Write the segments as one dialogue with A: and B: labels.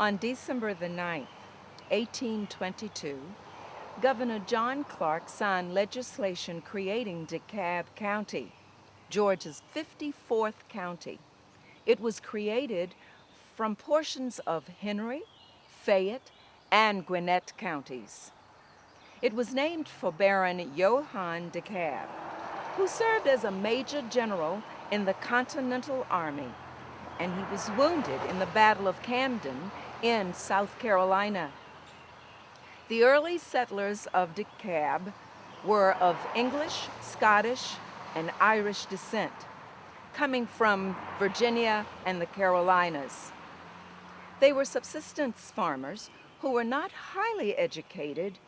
A: On December the 9th, 1822, Governor John Clark signed legislation creating DeKalb County, Georgia's 54th county. It was created from portions of Henry, Fayette, and Gwinnett counties. It was named for Baron Johann DeKalb, who served as a major general in the Continental Army, and he was wounded in the Battle of Camden in South Carolina. The early settlers of DeKalb were of English, Scottish, and Irish descent, coming from Virginia and the Carolinas. They were subsistence farmers who were not highly educated,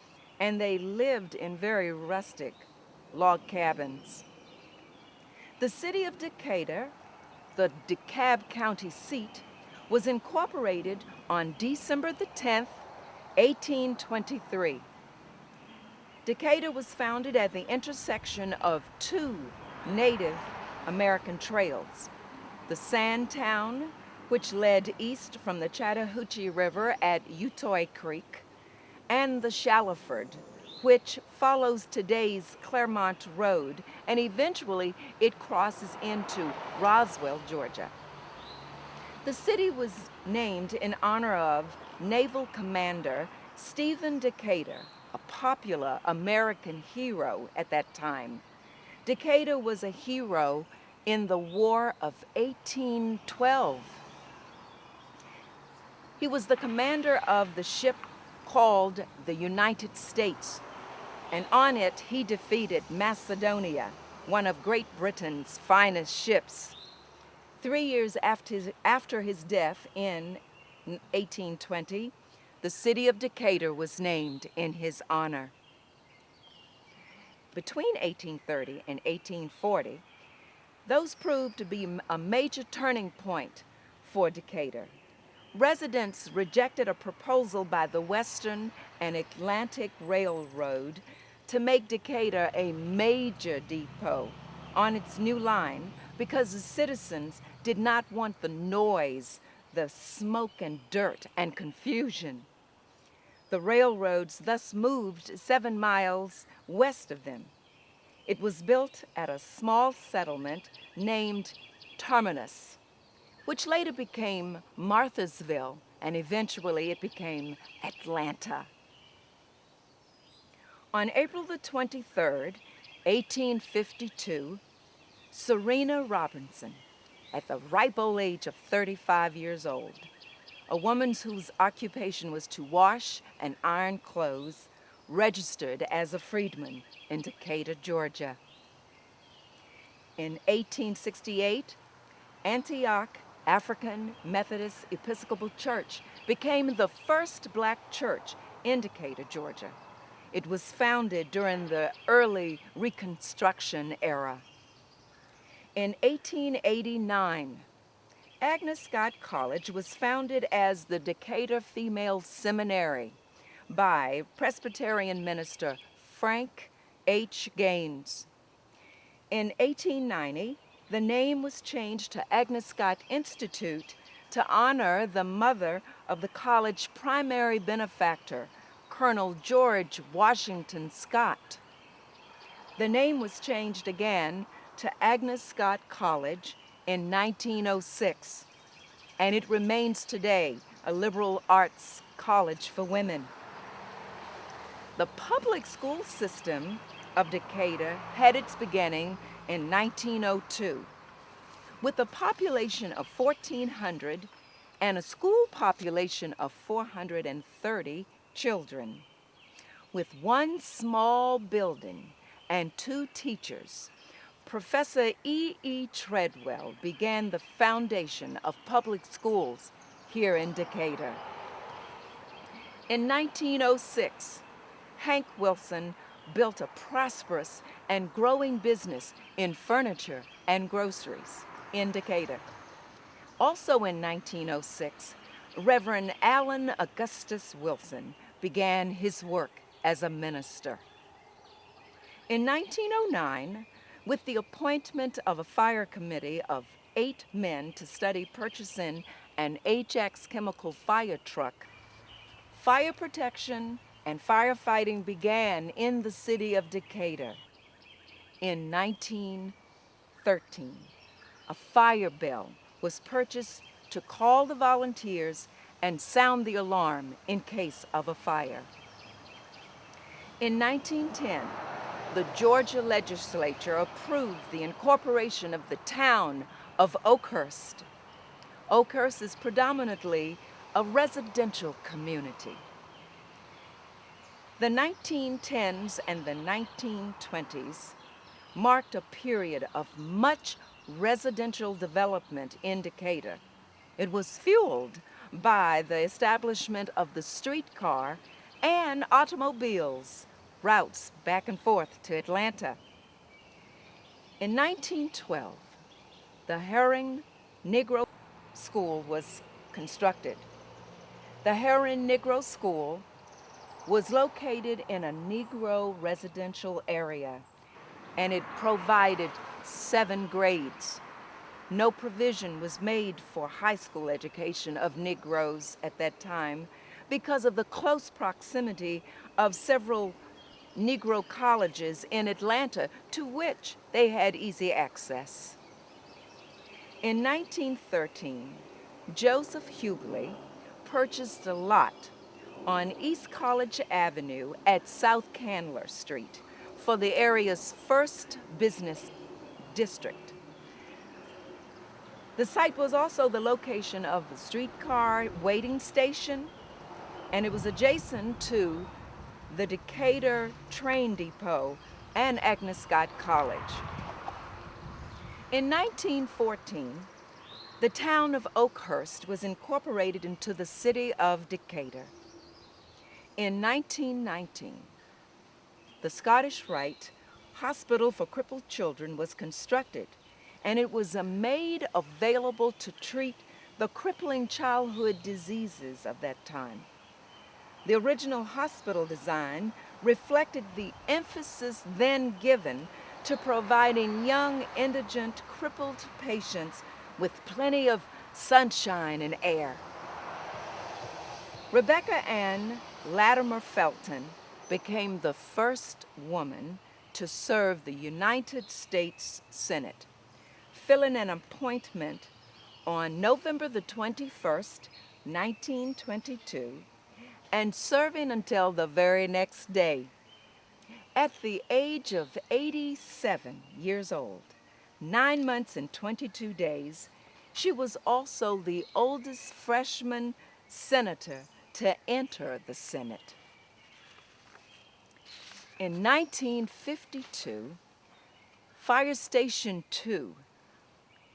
A: and they lived in very rustic log cabins. The city of Decatur, the DeKalb County seat, was incorporated on December the 10th, 1823. Decatur was founded at the intersection of two Native American trails, the Sandtown, which led east from the Chattahoochee River at Utoy Creek, and the Shallowford, which follows today's Claremont Road, and eventually it crosses into Roswell, Georgia. The city was named in honor of Naval Commander Stephen Decatur, a popular American hero at that time. Decatur was a hero in the War of 1812. He was the commander of the ship called the United States, and on it he defeated Macedonia, one of Great Britain's finest ships. 3 years after his death in 1820, the city of Decatur was named in his honor. Between 1830 and 1840, those proved to be a major turning point for Decatur. Residents rejected a proposal by the Western and Atlantic Railroad to make Decatur a major depot on its new line because the citizens did not want the noise, the smoke and dirt and confusion. The railroads thus moved 7 miles west of them. It was built at a small settlement named Terminus, which later became Marthasville, and eventually it became Atlanta. On April the 23rd, 1852, Serena Robinson, at the ripe old age of 35 years old, a woman whose occupation was to wash and iron clothes, registered as a freedman in Decatur, Georgia. In 1868, Antioch African Methodist Episcopal Church became the first black church in Decatur, Georgia. It was founded during the early Reconstruction era. In 1889, Agnes Scott College was founded as the Decatur Female Seminary by Presbyterian minister Frank H. Gaines. In 1890, the name was changed to Agnes Scott Institute to honor the mother of the college primary benefactor, Colonel George Washington Scott. The name was changed again to Agnes Scott College in 1906, and it remains today a liberal arts college for women. The public school system of Decatur had its beginning in 1902, with a population of 1,400 and a school population of 430 children. With one small building and 2 teachers, Professor E.E. Treadwell began the foundation of public schools here in Decatur. In 1906, Hank Wilson built a prosperous and growing business in furniture and groceries in Decatur. Also in 1906, Reverend Allen Augustus Wilson began his work as a minister. In 1909, with the appointment of a fire committee of 8 men to study purchasing an Ajax chemical fire truck. Fire protection and firefighting began in the city of Decatur. In 1913, a fire bell was purchased to call the volunteers and sound the alarm in case of a fire. In 1910, the Georgia legislature approved the incorporation of the town of Oakhurst. Oakhurst is predominantly a residential community. The 1910s and the 1920s marked a period of much residential development in Decatur. It was fueled by the establishment of the streetcar and automobiles, routes back and forth to Atlanta. In 1912, the Herring Negro School was constructed. The Herring Negro School was located in a Negro residential area, and it provided 7 grades. No provision was made for high school education of Negroes at that time because of the close proximity of several Negro colleges in Atlanta to which they had easy access. In 1913, Joseph Hughley purchased a lot on East College Avenue at South Candler Street for the area's first business district. The site was also the location of the streetcar waiting station, and it was adjacent to the Decatur train depot and Agnes Scott College. In 1914, the town of Oakhurst was incorporated into the city of Decatur. In 1919, the Scottish Rite Hospital for Crippled Children was constructed, and it was made available to treat the crippling childhood diseases of that time. The original hospital design reflected the emphasis then given to providing young, indigent, crippled patients with plenty of sunshine and air. Rebecca Ann Latimer Felton became the first woman to serve the United States Senate, filling an appointment on November the 21st, 1922, and serving until the very next day. At the age of 87 years old, 9 months and 22 days, she was also the oldest freshman senator to enter the Senate. In 1952, Fire Station 2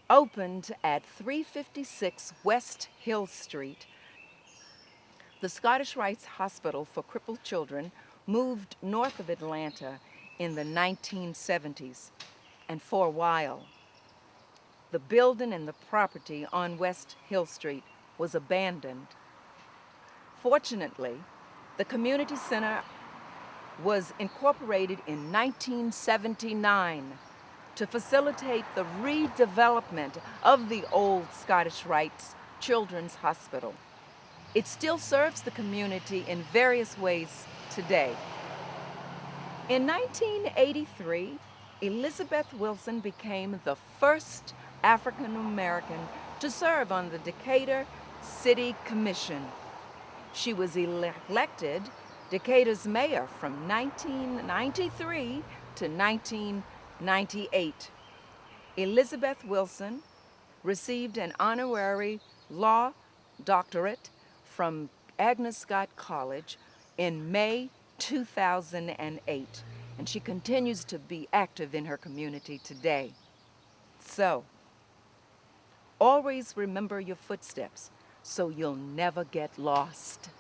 A: opened at 356 West Hill Street. The Scottish Rite Hospital for Crippled Children moved north of Atlanta in the 1970s, and for a while, the building and the property on West Hill Street was abandoned. Fortunately, the community center was incorporated in 1979 to facilitate the redevelopment of the old Scottish Rite Children's Hospital. It still serves the community in various ways today. In 1983, Elizabeth Wilson became the first African American to serve on the Decatur City Commission. She was elected Decatur's mayor from 1993 to 1998. Elizabeth Wilson received an honorary law doctorate from Agnes Scott College in May 2008, and she continues to be active in her community today. So, always remember your footsteps so you'll never get lost.